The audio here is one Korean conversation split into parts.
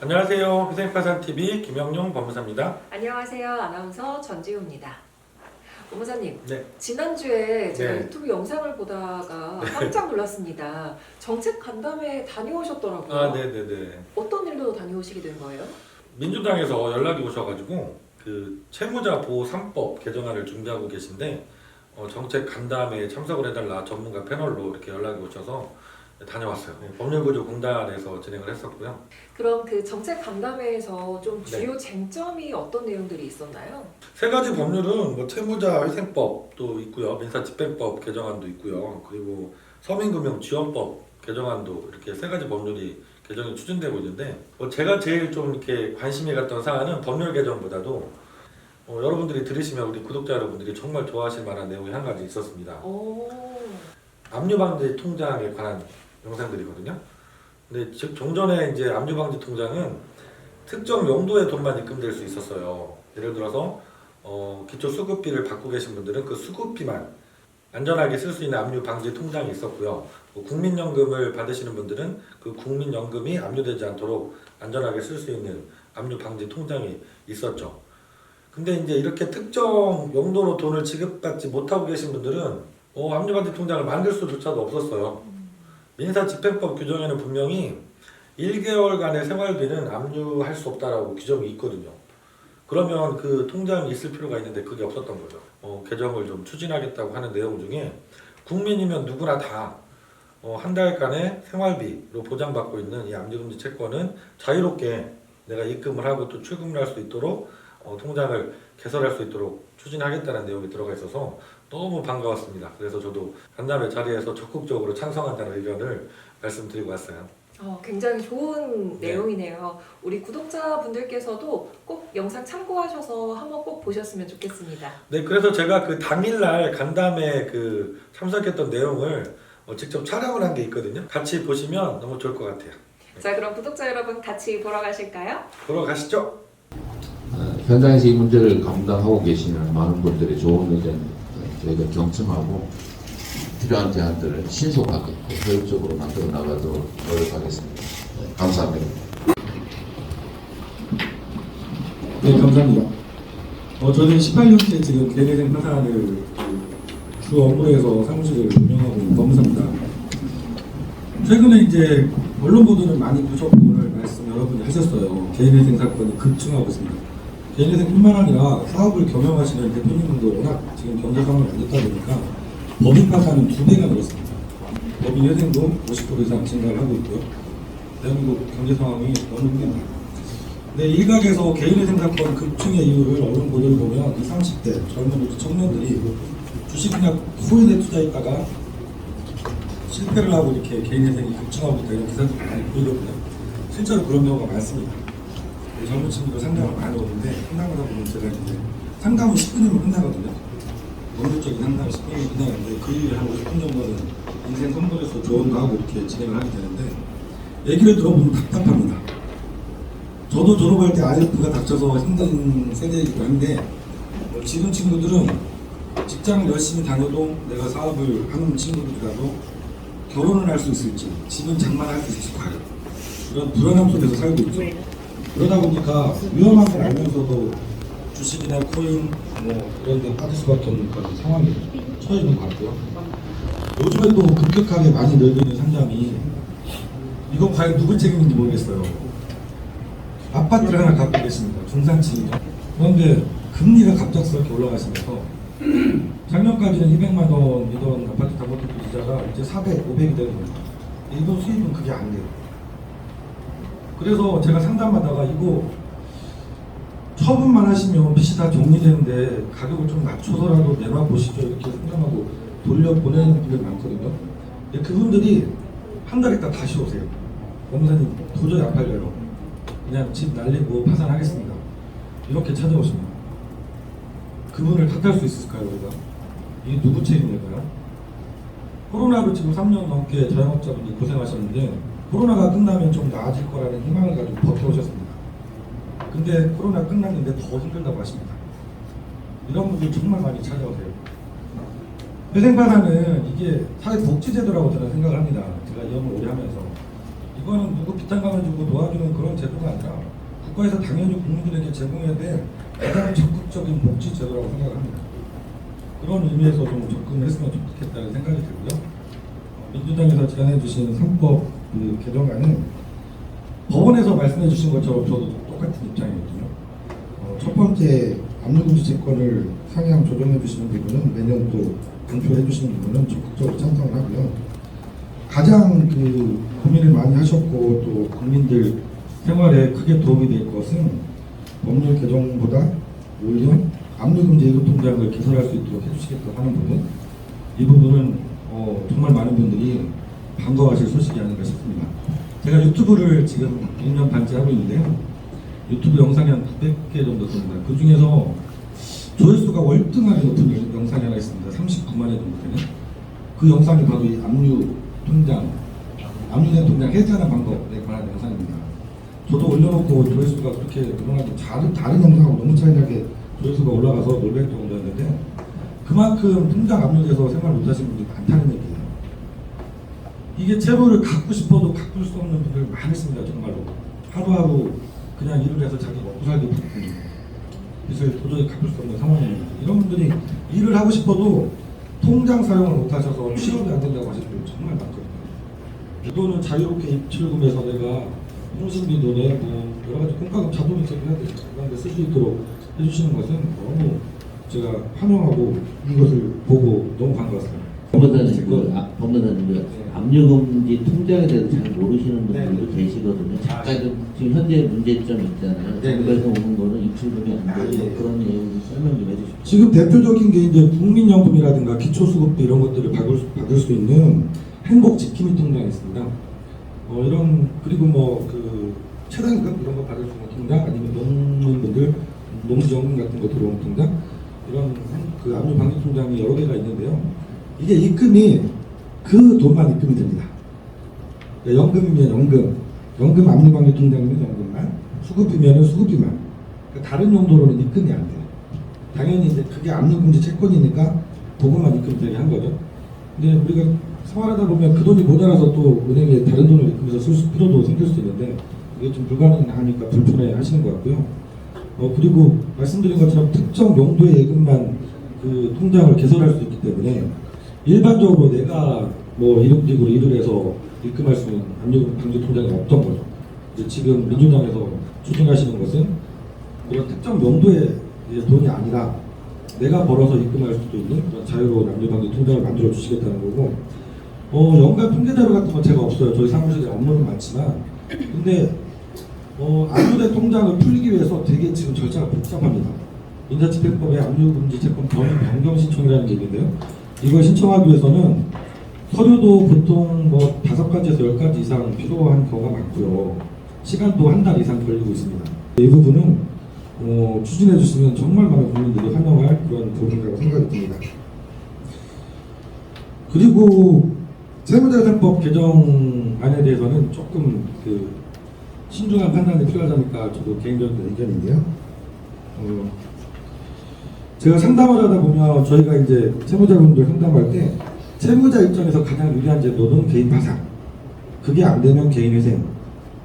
안녕하세요. 희생파산TV 김영용 법무사입니다. 안녕하세요. 아나운서 전지우입니다. 법무사님, 네. 지난주에 제가 네. 유튜브 영상을 보다가 깜짝 놀랐습니다. 정책 간담회 다녀오셨더라고요. 아, 네네네. 어떤 일로 다녀오시게 된 거예요? 민주당에서 연락이 오셔가지고 그 채무자 보호 3법 개정안을 준비하고 계신데 정책 간담회에 참석을 해달라 전문가 패널로 이렇게 연락이 오셔서 다녀왔어요. 법률구조공단에서 진행을 했었고요. 그럼 그 정책 간담회에서 좀 네. 주요 쟁점이 어떤 내용들이 있었나요? 세 가지 법률은 뭐 채무자 회생법도 있고요, 민사집행법 개정안도 있고요, 그리고 서민금융지원법 개정안도 이렇게 세 가지 법률이 개정이 추진되고 있는데 제가 제일 좀 이렇게 관심이 갔던 사안은 법률 개정보다도 여러분들이 들으시면 우리 구독자 여러분들이 정말 좋아하실 만한 내용이 한 가지 있었습니다. 오. 압류방지 통장에 관한 영상들이거든요. 근데 즉 종전에 이제 압류방지 통장은 특정 용도의 돈만 입금될 수 있었어요. 예를 들어서 기초 수급비를 받고 계신 분들은 그 수급비만 안전하게 쓸 수 있는 압류방지 통장이 있었고요. 국민연금을 받으시는 분들은 그 국민연금이 압류되지 않도록 안전하게 쓸 수 있는 압류방지 통장이 있었죠. 근데 이제 이렇게 특정 용도로 돈을 지급받지 못하고 계신 분들은 압류방지 통장을 만들 수조차도 없었어요. 민사집행법 규정에는 분명히 1개월간의 생활비는 압류할 수 없다라고 규정이 있거든요. 그러면 그 통장이 있을 필요가 있는데 그게 없었던 거죠. 개정을 좀 추진하겠다고 하는 내용 중에 국민이면 누구나 다 한 달간의 생활비로 보장받고 있는 이 압류금지 채권은 자유롭게 내가 입금을 하고 또 출금을 할 수 있도록 통장을 개설할 수 있도록 추진하겠다는 내용이 들어가 있어서 너무 반가웠습니다. 그래서 저도 간담회 자리에서 적극적으로 찬성한다는 의견을 말씀드리고 왔어요. 굉장히 좋은 네. 내용이네요. 우리 구독자분들께서도 꼭 영상 참고하셔서 한번 꼭 보셨으면 좋겠습니다. 네, 그래서 제가 그 당일날 간담회 그 참석했던 내용을 직접 촬영을 한 게 있거든요. 같이 보시면 너무 좋을 것 같아요. 자, 그럼 구독자 여러분 같이 보러 가실까요? 보러 가시죠. 현장에서 이 문제를 감당하고 계시는 많은 분들의 좋은 의견 저희가 경청하고 필요한 대안들을 신속하게 효율적으로 만들어 나가도록 노력하겠습니다. 감사합니다. 네, 감사합니다. 저는 18년째 지금 개인회생 파산을 주 업무에서 사무실을 운영하고 있는 법무사입니다. 최근에 이제 언론 보도를 많이 보셨고 오늘 말씀 여러분이 하셨어요. 개인회생 사건이 급증하고 있습니다. 개인회생뿐만 아니라 사업을 경영하시는 대표님들도 워낙 지금 경제 상황이 안 좋다 보니까 법인 파산은 2배가 늘었습니다. 법인 회생도 50% 이상 증가를 하고 있고요. 대한민국 경제 상황이 너무 힘듭니다. 네, 일각에서 개인회생 사건 급증의 이유를 언론 보도를 보면 20, 30대 젊은 청년들이 주식이나 코인에 투자했다가 실패를 하고 이렇게 개인회생이 급증하고 있다 이런 기사들이 많이 보이거든요. 실제로 그런 경우가 많습니다. 젊은 친구들 상담을 많이 오는데 상담을 하다 보면 제가 이제 상담은 10분이면 끝나거든요. 원론적인 상담은 10분이면 끝나는데 그 이후에 한 50분 정도는 인생 선물에서 조언도 하고 이렇게 진행을 하게 되는데 얘기를 들어보면 답답합니다. 저도 졸업할 때 IMF가 닥쳐서 힘든 세대이기도 한데 지금 친구들은 직장을 열심히 다녀도 내가 사업을 하는 친구들이라도 결혼을 할 수 있을지 집은 장만할 수 있을지 과연 이런 불안함 속에서 살고 있죠. 그러다 보니까 위험한 걸 알면서도 주식이나 코인 이런 데 빠질 수밖에 없는 그런 상황에 처해 있는 것 같고요. 요즘에 또 급격하게 많이 늘리는 상담이 이거 과연 누구 책임인지 모르겠어요. 아파트를 하나 갖고 계십니다. 중산층이죠. 그런데 금리가 갑작스럽게 올라가시면서 작년까지는 200만 원이던 아파트 담보대출 이자가 이제 400, 500이 되는 거예요. 이분 수입은 그게 안 돼요. 그래서 제가 상담하다가 이거 처분만 하시면 빚이 다 정리되는데 가격을 좀 낮춰서라도 내놔보시죠 이렇게 상담하고 돌려보내는 분들이 많거든요. 근데 그분들이 한 달 있다 다시 오세요. 법무사님 도저히 안 팔려요. 그냥 집 날리고 파산하겠습니다. 이렇게 찾아오십니다. 그분을 탓할 수 있을까요 우리가? 이게 누구 책임일까요? 코로나로 지금 3년 넘게 자영업자분들이 고생하셨는데 코로나가 끝나면 좀 나아질 거라는 희망을 가지고 버텨오셨습니다. 근데 코로나 끝났는데 더 힘들다고 하십니다. 이런 분들 정말 많이 찾아오세요. 회생파산은 이게 사회복지제도라고 저는 생각을 합니다. 제가 이 업무 오래 하면서 이거는 누구 비탄감을 주고 도와주는 그런 제도가 아니라 국가에서 당연히 국민들에게 제공해야 될 가장 적극적인 복지 제도라고 생각을 합니다. 그런 의미에서 좀 접근했으면 좋겠다는 생각이 들고요. 민주당에서 제안해 주신 3법 그 개정안은 법원에서 말씀해 주신 것처럼 저도 똑같은 입장이거든요. 첫 번째 압류금지 채권을 상향 조정해 주시는 부분은 매년 또 공표해 주시는 부분은 적극적으로 찬성을 하고요. 가장 그 고민을 많이 하셨고 또 국민들 생활에 크게 도움이 될 것은 법률 개정보다 오히려 압류금지 예금통장을 개설할 수 있도록 해주시겠다고 하는 부분, 이 부분은 정말 많은 분들이 반가워하실 소식이 아닌가 싶습니다. 제가 유튜브를 지금 1년 반째 하고 있는데요. 유튜브 영상이 한 900개 정도 됩니다. 그 중에서 조회수가 월등하게 높은 영상이 하나 있습니다. 39만회 정도 되는. 그 영상이 바로 이 압류된 통장 해제하는 방법에 관한 영상입니다. 저도 올려놓고 조회수가 그렇게 늘어나고 다른 영상하고 너무 차이나게 조회수가 올라가서 놀랄 정도였는데, 그만큼 통장 압류돼서 생활 못하시는 분들이 많다는 얘기예요. 이게 채무를 갚고 싶어도 갚을 수 없는 분들 많으십니다. 정말로 하루하루 그냥 일을 해서 자기 먹고 살기 바쁜 빚을 도저히 갚을 수 없는 상황입니다. 이런 분들이 일을 하고 싶어도 통장 사용을 못하셔서 취업이 안 된다고 하시는 분들 정말 많거든요. 이 돈은 자유롭게 입출금해서 내가 통신비도 내고 여러 가지 공과금 자동이체를 해야 되죠. 그런데 쓸 수 있도록 해주시는 것은 너무 제가 환영하고 이것을 보고 너무 반가웠어요. 법무사님, 압류금지 통장에 대해서 잘 모르시는 분들도 계시거든요. 잠깐 지금 현재 문제점 있잖아요. 정부에서 오는 거는 입출금이 안 되고 그런 내용 설명 좀 해주십시오. 지금 대표적인 게 이제 국민연금이라든가 기초수급비 이런 것들을 받을 수 있는 행복지킴이 통장이 있습니다. 이런 그리고 뭐 그 최단금 이런 거 받을 수 있는 통장, 아니면 농민분들 농지연금 같은 거 들어오는 통장, 이런 그 압류 방지 통장이 여러 개가 있는데요. 이게 입금이 그 돈만 입금이 됩니다. 연금이면 연금 압류 방지 통장이면 연금만, 수급비면은 수급비만. 그러니까 다른 용도로는 입금이 안 돼요. 당연히 이제 그게 압류금지 채권이니까 그것만 입금되게 한 거죠. 근데 우리가 생활하다 보면 그 돈이 모자라서 또 은행에 다른 돈을 입금해서 쓸 필요도 생길 수 있는데 이게 좀 불가능하니까 불편해 하시는 것 같고요. 그리고 말씀드린 것처럼 특정 용도의 예금만 그 통장을 개설할 수 있기 때문에 일반적으로 내가 뭐 이름직으로 일을 해서 입금할 수 있는 압류 방지 통장이 없던 거죠. 이제 지금 민주당에서 추진하시는 것은 그런 특정 용도의 돈이 아니라 내가 벌어서 입금할 수도 있는 그런 자유로운 압류 방지 통장을 만들어 주시겠다는 거고, 연간 통계자료 같은 건 제가 없어요. 저희 사무실에 업무는 많지만, 근데 압류된 통장을 풀기 위해서 되게 지금 절차가 복잡합니다. 인사집행법에 압류금지 채권 변경 신청이라는 게 있는데요. 이걸 신청하기 위해서는 서류도 보통 뭐 5가지에서 10가지 이상 필요한 경우가 많고요. 시간도 한 달 이상 걸리고 있습니다. 이 부분은 추진해 주시면 정말 많은 국민들이 환영할 그런 부분이라고 생각이 듭니다. 그리고 세무자산법 개정안에 대해서는 조금 그 신중한 판단이 필요하다니까 저도 개인적인 의견인데요. 제가 상담을 하다 보면 저희가 이제 채무자분들 상담할 때 채무자 입장에서 가장 유리한 제도는 개인 파산, 그게 안 되면 개인 회생,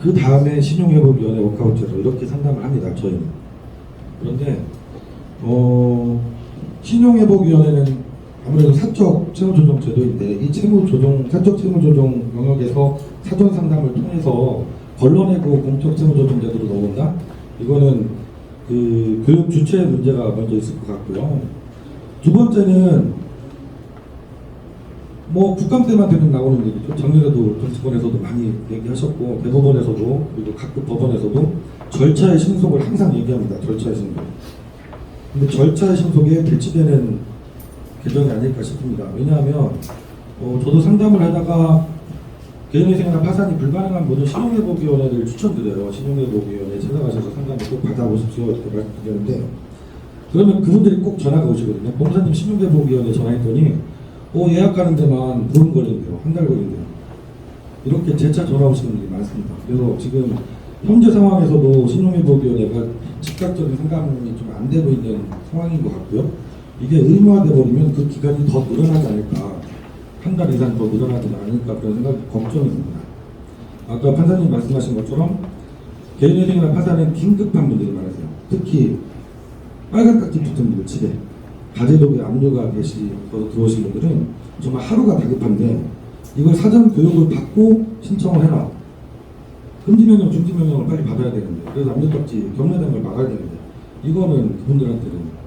그 다음에 신용회복위원회 워크아웃 제도, 이렇게 상담을 합니다. 저희는. 그런데 신용회복위원회는 아무래도 사적 채무조정 제도인데, 이 사적 채무조정 영역에서 사전 상담을 통해서 걸러내고 공적 채무조정 제도로 넘어온다? 이거는 그 교육 주체의 문제가 먼저 있을 것 같고요. 두 번째는 뭐 국감 때만 되면 나오는 얘기죠. 작년에도 정치권에서도 많이 얘기하셨고, 대법원에서도 그리고 각급 법원에서도 절차의 신속을 항상 얘기합니다. 절차의 신속. 근데 절차의 신속에 배치되는 개정이 아닐까 싶습니다. 왜냐하면 저도 상담을 하다가 개인회생이나 파산이 불가능한 분은 신용회복위원회를 추천드려요. 신용회복위원회 찾아가셔서 상담을 꼭 받아보십시오 이렇게 말씀드리는데, 그러면 그분들이 꼭 전화가 오시거든요. 법무사님 신용회복위원회 전화했더니 예약하는 데만 보름 걸린대요. 한 달 걸린대요. 이렇게 재차 전화 오시는 분들이 많습니다. 그래서 지금 현재 상황에서도 신용회복위원회가 즉각적인 상담이 좀 안 되고 있는 상황인 것 같고요. 이게 의무화돼 버리면 그 기간이 더 늘어나지 않을까, 한 달 이상 더 늘어나지 않을까, 그런 생각이 걱정이 듭니다. 아까 판사님 말씀하신 것처럼 개인회생이나 파산은 긴급한 분들이 많으세요. 특히 빨간 딱지 붙은 분들 집에 가재독에 압류가 계시 들어오신 분들은 정말 하루가 다급한데 이걸 사전 교육을 받고 신청을 해라. 금지명령, 중지명령을 빨리 받아야 되는데 그래서 압류딱지 경매되는 걸 막아야 되는데 이거는 그분들한테는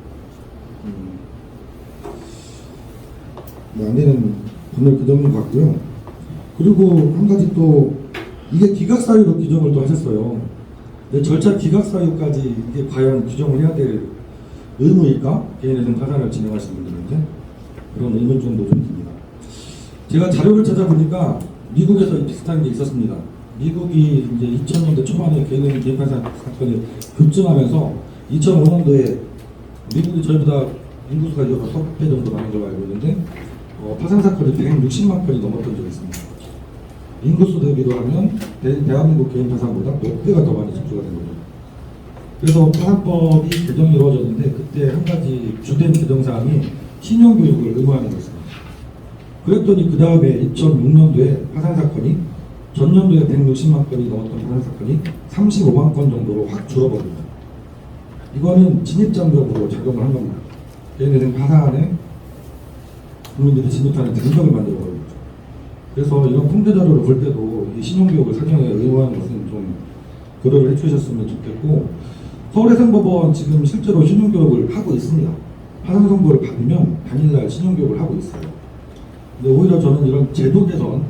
안 되는 분을 그 점인 것 같고요. 그리고 한 가지 또 이게 기각사유로 규정을 또 하셨어요. 근데 절차 기각사유까지 이게 과연 규정을 해야 될 의무일까? 개인회생 파산을 진행하시는 분들한테 그런 의문 정도 좀 듭니다. 제가 자료를 찾아보니까 미국에서 비슷한 게 있었습니다. 미국이 이제 2000년대 초반에 개인회생 개인파산 사건이 급증하면서 2005년도에 미국이 저희보다 인구수가 6배 정도 많은 걸로 알고 있는데 파산 사건이 160만 건이 넘었던 적이 있습니다. 인구수 대비로 하면 대한민국 개인 파산보다 몇 배가 더 많이 접수가 된 거죠. 그래서 파산법이 개정이 이루어졌는데 그때 한 가지 주된 개정사항이 신용교육을 의무화하는 거였습니다. 그랬더니 그 다음에 2006년도에 파산 사건이 전년도에 160만 건이 넘었던 파산 사건이 35만 건 정도로 확 줄어버립니다. 이거는 진입장벽으로 작용을 한 겁니다. 개인회생 파산에 국민들이 진입하는 장벽을 만들어버린 거죠. 그래서 이런 통계 자료를 볼 때도 이 신용교육을 사전에 의무화하는 것은 좀 고려를 해주셨으면 좋겠고, 서울해상법원 지금 실제로 신용교육을 하고 있습니다. 파산 선고를 받으면 당일날 신용교육을 하고 있어요. 근데 오히려 저는 이런 제도 개선,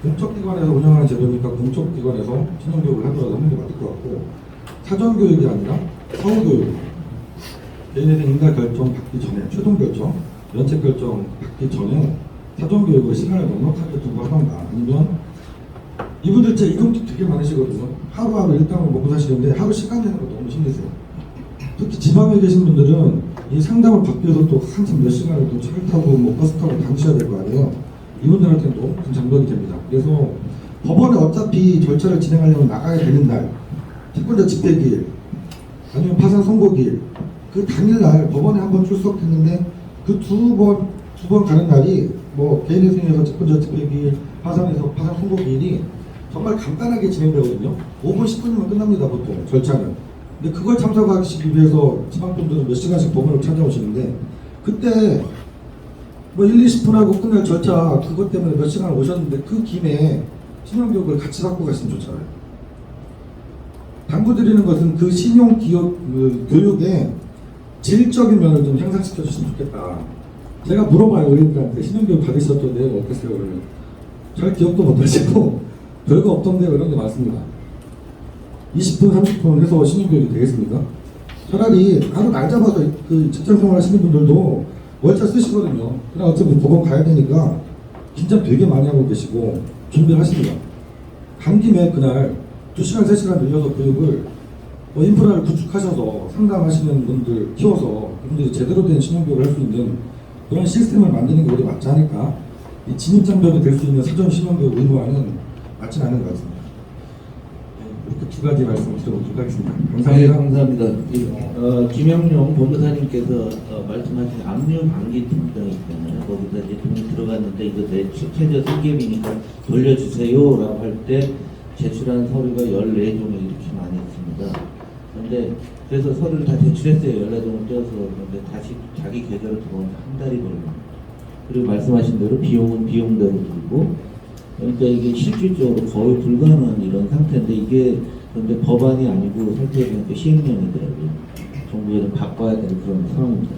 공적기관에서 운영하는 제도니까 공적기관에서 신용교육을 하더라도 하는 게 맞을 것 같고, 사전교육이 아니라 사후교육, 개인회생 인가 결정 받기 전에, 최종 결정, 면책 결정 받기 전에 사전교육을 시간을 넉넉하게 두고 하던가, 아니면 이분들 제 이동도 되게 많으시거든요. 하루하루 일당을 먹고 사시는데 하루 시간 내는 거 너무 힘드세요. 특히 지방에 계신 분들은 이 상담을 받기 위해서 또 한참 몇 시간을 또 차를 타고 뭐 버스 타고 다니셔야 될 거 아니에요. 이분들한테는 너무 큰 장벽이 됩니다. 그래서 법원에 어차피 절차를 진행하려면 나가야 되는 날, 채권자 집행기일, 아니면 파산 선고기일, 그 당일날 법원에 한번 출석했는데 그 두 번 가는 날이 뭐 개인회생에서 채권자 집행기일, 파산에서 파산 선고기일이 정말 간단하게 진행되거든요. 5분, 10분이면 끝납니다, 보통 절차는. 근데 그걸 참석하시기 위해서 지방분들은 몇 시간씩 법원을 찾아오시는데, 그때 뭐 1, 20분 하고 끝날 절차 그것 때문에 몇 시간 오셨는데 그 김에 신용교육을 같이 받고 가시면 좋잖아요. 당부드리는 것은 그 신용교육의 질적인 면을 좀 향상시켜 주시면 좋겠다. 제가 물어봐요, 어린이들한테 신용교육 받으셨던 내용 어땠어요? 그러면 잘 기억도 못하시고 별거 없던데 이런 게 많습니다. 20분, 30분 해서 신용교육이 되겠습니까? 차라리 하루 날 잡아서 그 직장생활 하시는 분들도 월차 쓰시거든요. 그냥 어차피 법원 가야 되니까 긴장 되게 많이 하고 계시고 준비를 하십니다. 간 김에 그날 2시간, 3시간 늘려서 교육을 인프라를 구축하셔서 상담하시는 분들 키워서 그분들이 제대로 된 신용교육을 할 수 있는 그런 시스템을 만드는 게 오히려 맞지 않을까? 이 진입장벽이 될 수 있는 사전 신용교육 의무화는 맞지 않은 것 같습니다. 이렇게 두 가지 말씀을 드려보도록 하겠습니다. 감사합니다. 네, 감사합니다. 김영룡 법무사님께서 말씀하신 압류 방지 통장이 있잖아요. 거기다 이제 돈이 들어갔는데 이거 내 최저 승계비니까 돌려주세요라고 할 때 제출한 서류가 14종이 이렇게 많이 있습니다. 그런데 그래서 서류를 다 제출했어요. 14종을 떼어서. 그런데 다시 자기 계좌로 들어오는데 한 달이 걸립니다. 그리고 말씀하신 대로 비용은 비용대로 들고, 그러니까 이게 실질적으로 거의 불가능한 이런 상태인데, 이게 그런데 법안이 아니고 살펴보니까 시행령이더라고요. 정부에는 바꿔야 되는 그런 상황입니다.